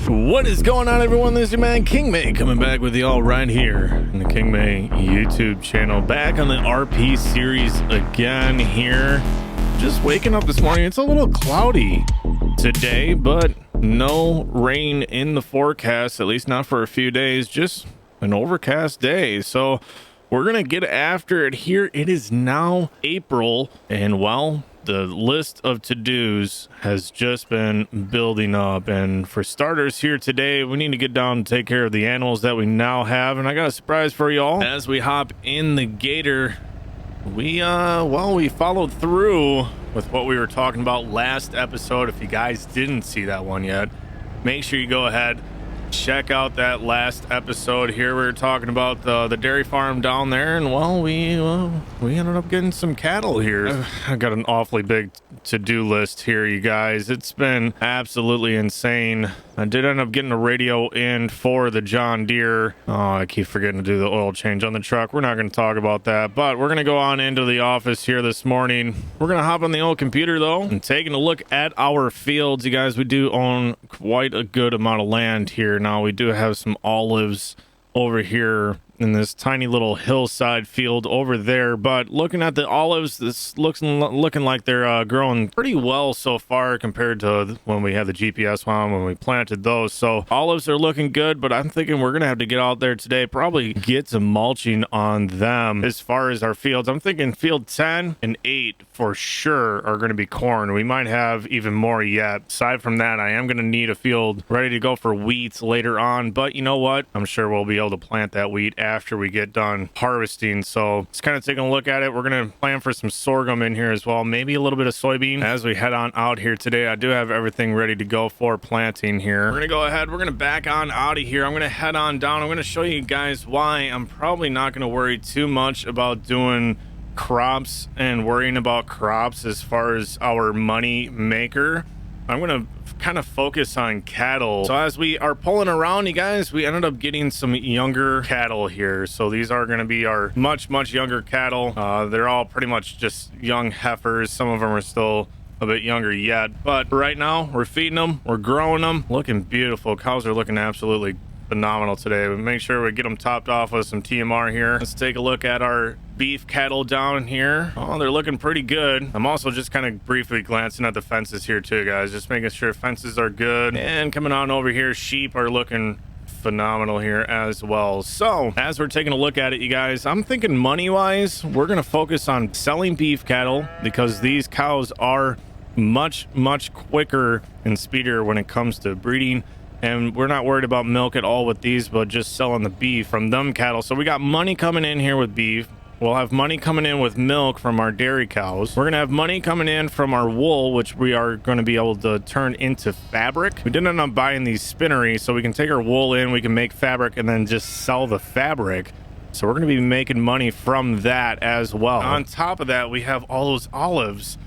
What is going on, everyone? This is your man King May coming back with y'all right here in the King May YouTube channel, back on the RP series again here. Just waking up this morning. It's a little cloudy today, but no rain in the forecast, at least not for a few days. Just an overcast day. So we're gonna get after it here. It is now April, and well, the list of to-dos has just been building up. And for starters here today, we need to get down and take care of the animals that we now have. And I got a surprise for y'all. As we hop in the gator, we followed through with what we were talking about last episode. If you guys didn't see that one yet, make sure you go ahead, check out that last episode here. We were talking about the dairy farm down there, and well, we ended up getting some cattle here. I got an awfully big to-do list here, you guys. It's been absolutely insane. I did end up getting a radio in for the John Deere. Oh, I keep forgetting to do the oil change on the truck. We're not going to talk about that, but we're going to go on into the office here this morning. We're going to hop on the old computer though and taking a look at our fields. You guys, we do own quite a good amount of land here. Now we do have some olives over here in this tiny little hillside field over there, but looking at the olives, this looking like they're growing pretty well so far compared to when we had the GPS one, when we planted those. So olives are looking good, but I'm thinking we're gonna have to get out there today, probably get some mulching on them. As far as our fields, I'm thinking field 10 and 8 for sure are going to be corn. We might have even more yet. Aside from that, I am going to need a field ready to go for wheat later on, but you know what, I'm sure we'll be able to plant that wheat after we get done harvesting. So just kind of taking a look at it. We're going to plan for some sorghum in here as well, maybe a little bit of soybean as we head on out here today. I do have everything ready to go for planting here. We're going to go ahead, we're going to back on out of here. I'm going to head on down. I'm going to show you guys why I'm probably not going to worry too much about doing crops and worrying about crops as far as our money maker. I'm going to kind of focus on cattle. So as we are pulling around, you guys, we ended up getting some younger cattle here. So these are going to be our much younger cattle. They're all pretty much just young heifers. Some of them are still a bit younger yet, but right now we're feeding them, we're growing them, looking beautiful. Cows are looking absolutely phenomenal today. We make sure we get them topped off with some TMR here. Let's take a look at our beef cattle down here. Oh, they're looking pretty good. I'm also just kind of briefly glancing at the fences here too, guys, just making sure fences are good. And coming on over here, sheep are looking phenomenal here as well. So as we're taking a look at it, you guys, I'm thinking money wise, we're going to focus on selling beef cattle because these cows are much quicker and speedier when it comes to breeding. And we're not worried about milk at all with these, but just selling the beef from them cattle. So we got money coming in here with beef. We'll have money coming in with milk from our dairy cows. We're going to have money coming in from our wool, which we are going to be able to turn into fabric. We did end up buying these spinneries, so we can take our wool in, we can make fabric, and then just sell the fabric. So we're going to be making money from that as well. On top of that, we have all those olives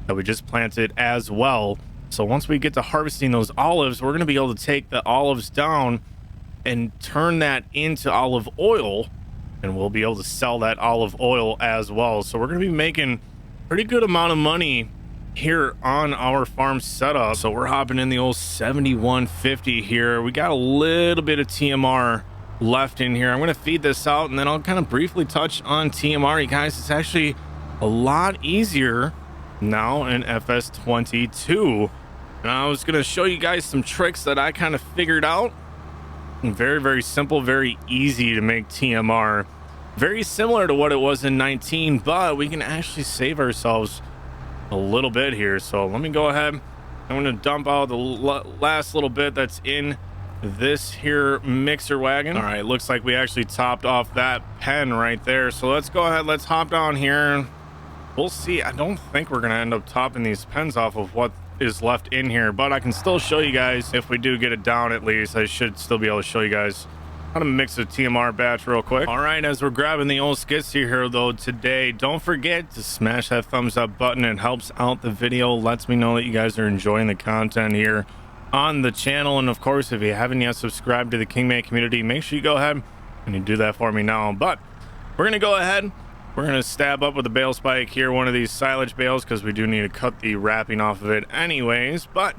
that we just planted as well. So once we get to harvesting those olives, we're going to be able to take the olives down and turn that into olive oil, and we'll be able to sell that olive oil as well. So we're going to be making pretty good amount of money here on our farm setup. So we're hopping in the old 7150 here. We got a little bit of TMR left in here. I'm going to feed this out, and then I'll kind of briefly touch on TMR. You guys, it's actually a lot easier now in FS22. And I was going to show you guys some tricks that I kind of figured out. Very simple, very easy to make TMR. Very similar to what it was in 19, but we can actually save ourselves a little bit here. So let me go ahead. I'm going to dump out the last little bit that's in this here mixer wagon. All right, looks like we actually topped off that pen right there. So let's go ahead. Let's hop down here. We'll see. I don't think we're going to end up topping these pens off of what is left in here, but I can still show you guys if we do get it down. At least I should still be able to show you guys how to mix a TMR batch real quick. All right, as we're grabbing the old skits here though today, don't forget to smash that thumbs up button. It helps out the video, lets me know that you guys are enjoying the content here on the channel. And of course, if you haven't yet subscribed to the King May community, make sure you go ahead and you do that for me now. But we're gonna go ahead, we're going to stab up with a bale spike here, one of these silage bales, because we do need to cut the wrapping off of it anyways. But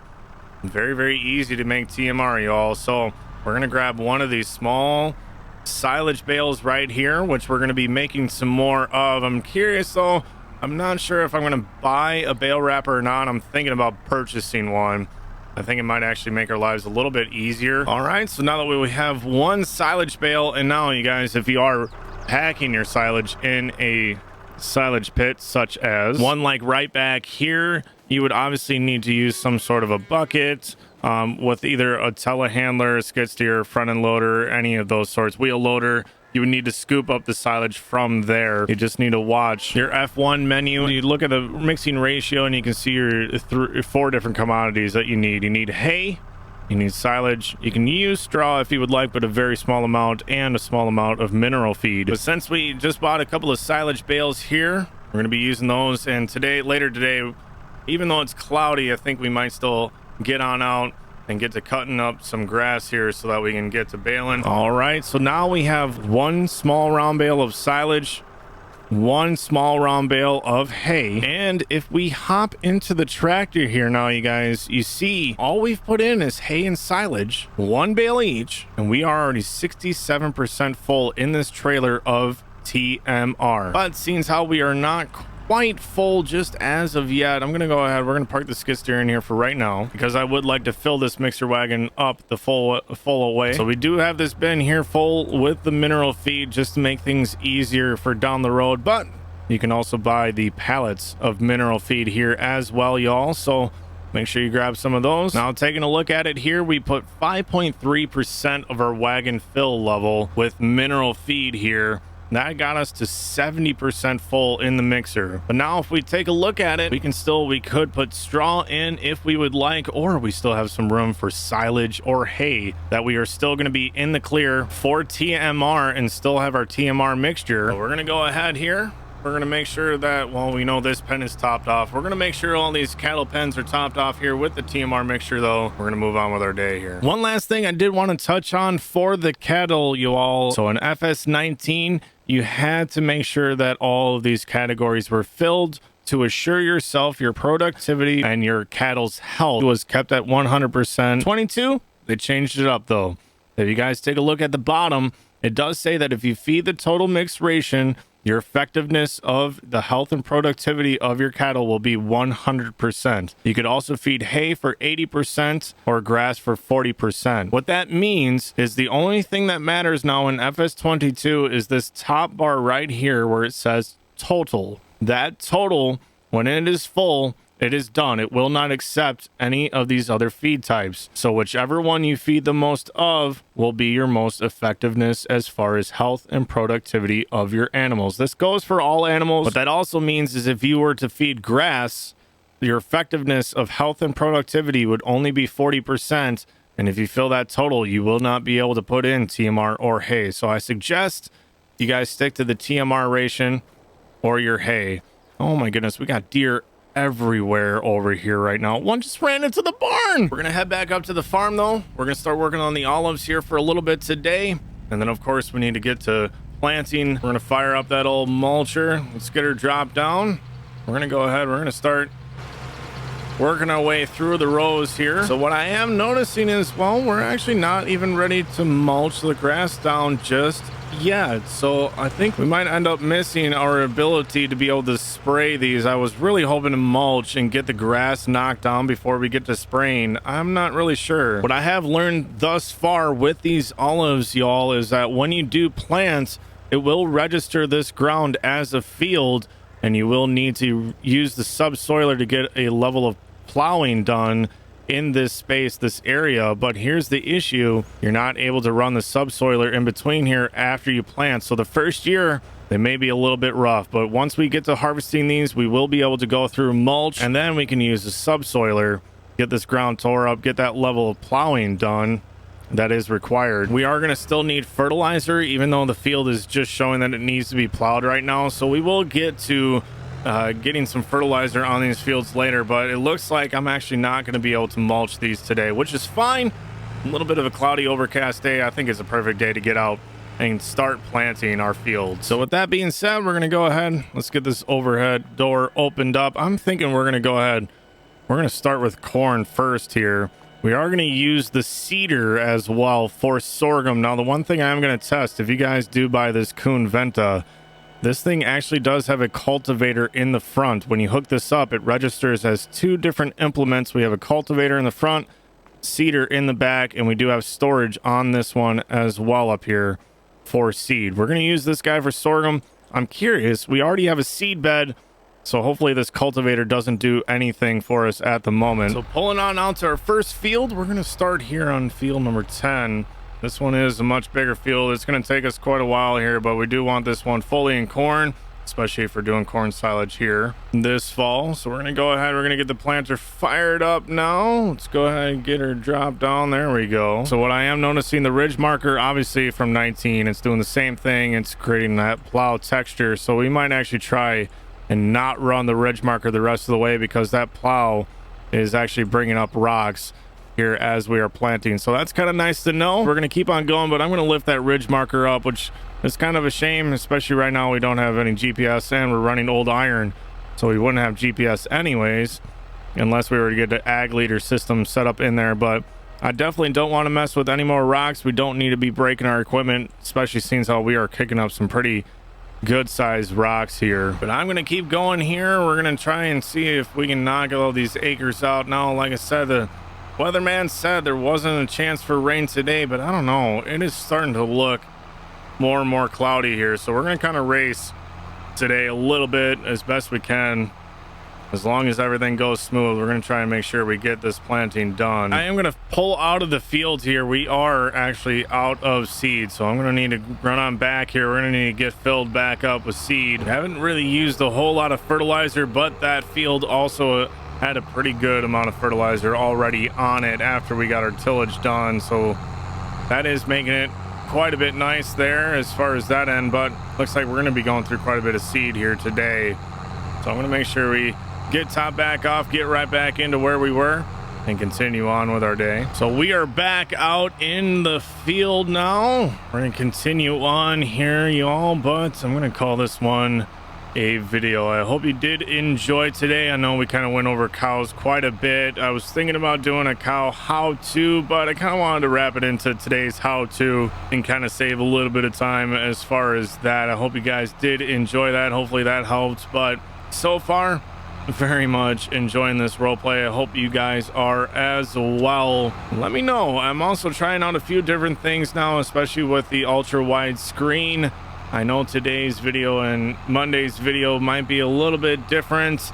Very, very easy to make TMR, y'all. So we're gonna grab one of these small silage bales right here, which we're gonna be making some more of. I'm curious though, I'm not sure if I'm gonna buy a bale wrapper or not. I'm thinking about purchasing one. I think it might actually make our lives a little bit easier. All right, so now that we have one silage bale, and now you guys, if you are packing your silage in a silage pit, such as one like right back here, you would obviously need to use some sort of a bucket with either a telehandler, skid steer, front end loader, any of those sorts, wheel loader. You would need to scoop up the silage from there. You just need to watch your F1 menu. You look at the mixing ratio and you can see your 4 different commodities that you need. You need hay, you need silage, you can use straw if you would like, but a very small amount, and a small amount of mineral feed. But since we just bought a couple of silage bales here, we're going to be using those. And later today, even though it's cloudy, I think we might still get on out and get to cutting up some grass here so that we can get to baling. All right, so now we have one small round bale of silage, one small round bale of hay. And if we hop into the tractor here now, you guys, you see all we've put in is hay and silage, one bale each, and we are already 67% full in this trailer of TMR. But seeing how we are not quite full just as of yet, I'm gonna go ahead, we're gonna park the skid steer in here for right now, because I would like to fill this mixer wagon up the full away. So we do have this bin here full with the mineral feed just to make things easier for down the road, but you can also buy the pallets of mineral feed here as well, y'all. So make sure you grab some of those. Now taking a look at it here, we put 5.3% of our wagon fill level with mineral feed here. That got us to 70% full in the mixer. But now if we take a look at it, we could put straw in if we would like, or we still have some room for silage or hay that we are still going to be in the clear for TMR and still have our TMR mixture. So we're going to go ahead here. We're going to make sure that, well, we know this pen is topped off. We're going to make sure all these cattle pens are topped off here with the TMR mixture, though. We're going to move on with our day here. One last thing I did want to touch on for the cattle, you all. So in FS19, you had to make sure that all of these categories were filled to assure yourself your productivity and your cattle's health was kept at 100%. 22, they changed it up, though. If you guys take a look at the bottom, it does say that if you feed the total mixed ration, your effectiveness of the health and productivity of your cattle will be 100%. You could also feed hay for 80% or grass for 40%. What that means is the only thing that matters now in FS22 is this top bar right here where it says total. That total, when it is full, it is done. It will not accept any of these other feed types. So whichever one you feed the most of will be your most effectiveness as far as health and productivity of your animals. This goes for all animals. What that also means is if you were to feed grass, your effectiveness of health and productivity would only be 40%. And if you fill that total, you will not be able to put in TMR or hay. So I suggest you guys stick to the TMR ration or your hay. Oh my goodness, we got deer everywhere over here right now. One just ran into the barn. We're gonna head back up to the farm though. We're gonna start working on the olives here for a little bit today, and then of course we need to get to planting. We're gonna fire up that old mulcher. Let's get her dropped down. We're gonna go ahead, we're gonna start working our way through the rows here. So what I am noticing is, well, we're actually not even ready to mulch the grass down just yet. So I think we might end up missing our ability to be able to spray these. I was really hoping to mulch and get the grass knocked down before we get to spraying. I'm not really sure. What I have learned thus far with these olives, y'all, is that when you do plant, it will register this ground as a field, and you will need to use the subsoiler to get a level of plowing done in this space, this area. But here's the issue: you're not able to run the subsoiler in between here after you plant. So the first year they may be a little bit rough, but once we get to harvesting these, we will be able to go through mulch, and then we can use the subsoiler, get this ground tore up, get that level of plowing done that is required. We are going to still need fertilizer, even though the field is just showing that it needs to be plowed right now. So we will get to getting some fertilizer on these fields later, but it looks like I'm actually not going to be able to mulch these today, which is fine. A little bit of a cloudy, overcast day. I think it's a perfect day to get out and start planting our field. So with that being said, we're going to go ahead. Let's get this overhead door opened up. I'm thinking we're going to go ahead. We're going to start with corn first here. We are going to use the cedar as well for sorghum. Now, the one thing I'm going to test, if you guys do buy this Kuhn Venta, this thing actually does have a cultivator in the front. When you hook this up, it registers as two different implements. We have a cultivator in the front, cedar in the back, and we do have storage on this one as well up here for seed. We're going to use this guy for sorghum. I'm curious, we already have a seed bed, so hopefully this cultivator doesn't do anything for us at the moment. So pulling on out to our first field, we're going to start here on field number 10. This one is a much bigger field. It's going to take us quite a while here, but we do want this one fully in corn, especially if we're doing corn silage here this fall. So we're going to go ahead. We're going to get the planter fired up now. Let's go ahead and get her dropped down. There we go. So what I am noticing, the ridge marker, obviously from 19, it's doing the same thing. It's creating that plow texture. So we might actually try and not run the ridge marker the rest of the way, because that plow is actually bringing up rocks here as we are planting. So that's kind of nice to know. We're going to keep on going, but I'm going to lift that ridge marker up, which is kind of a shame, especially right now we don't have any GPS and we're running old iron, so we wouldn't have GPS anyways unless we were to get the ag leader system set up in there. But I definitely don't want to mess with any more rocks. We don't need to be breaking our equipment, especially since how we are kicking up some pretty good sized rocks here. But I'm going to keep going here. We're going to try and see if we can knock all these acres out. Now, like I said, the weatherman said there wasn't a chance for rain today, but I don't know, it is starting to look more and more cloudy here. So we're going to kind of race today a little bit as best we can. As long as everything goes smooth, we're going to try and make sure we get this planting done. I am going to pull out of the field here. We are actually out of seed, so I'm going to need to run on back here. We're going to need to get filled back up with seed. Haven't really used a whole lot of fertilizer, but that field also had a pretty good amount of fertilizer already on it after we got our tillage done. So that is making it quite a bit nice there as far as that end, but looks like we're going to be going through quite a bit of seed here today. So I'm going to make sure we get top back off, get right back into where we were, and continue on with our day. So we are back out in the field now. We're going to continue on here, y'all, but I'm going to call this one a video. I hope you did enjoy today. I know we kind of went over cows quite a bit. I was thinking about doing a cow how-to, but I kind of wanted to wrap it into today's how-to and kind of save a little bit of time as far as that. I hope you guys did enjoy that. Hopefully that helped, but so far very much enjoying this role play. I hope you guys are as well. Let me know. I'm also trying out a few different things now, especially with the ultra wide screen. I know today's video and Monday's video might be a little bit different.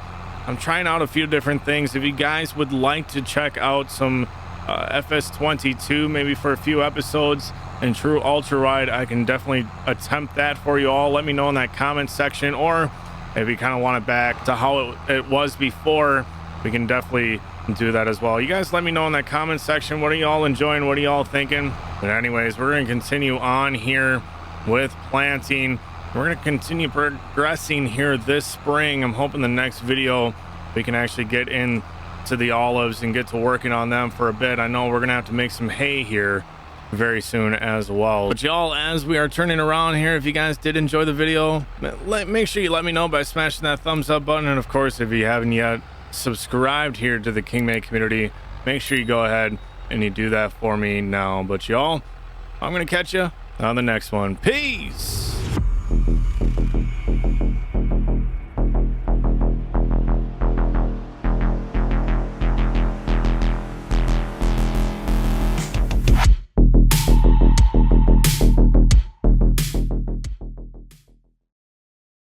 I'm trying out a few different things. If you guys would like to check out some FS22 maybe for a few episodes in true ultra wide, I can definitely attempt that for you all. Let me know in that comment section, or if you kind of want it back to how it was before, we can definitely do that as well. You guys let me know in that comment section. What are y'all enjoying? What are y'all thinking? But anyways, we're going to continue on here with planting. We're going to continue progressing here this spring. I'm hoping the next video we can actually get into the olives and get to working on them for a bit. I know we're going to have to make some hay here very soon as well. But y'all, as we are turning around here, if you guys did enjoy the video, make sure you let me know by smashing that thumbs up button. And of course, if you haven't yet subscribed here to the KingMay community, make sure you go ahead and you do that for me now. But y'all, I'm going to catch you on the next one. Peace.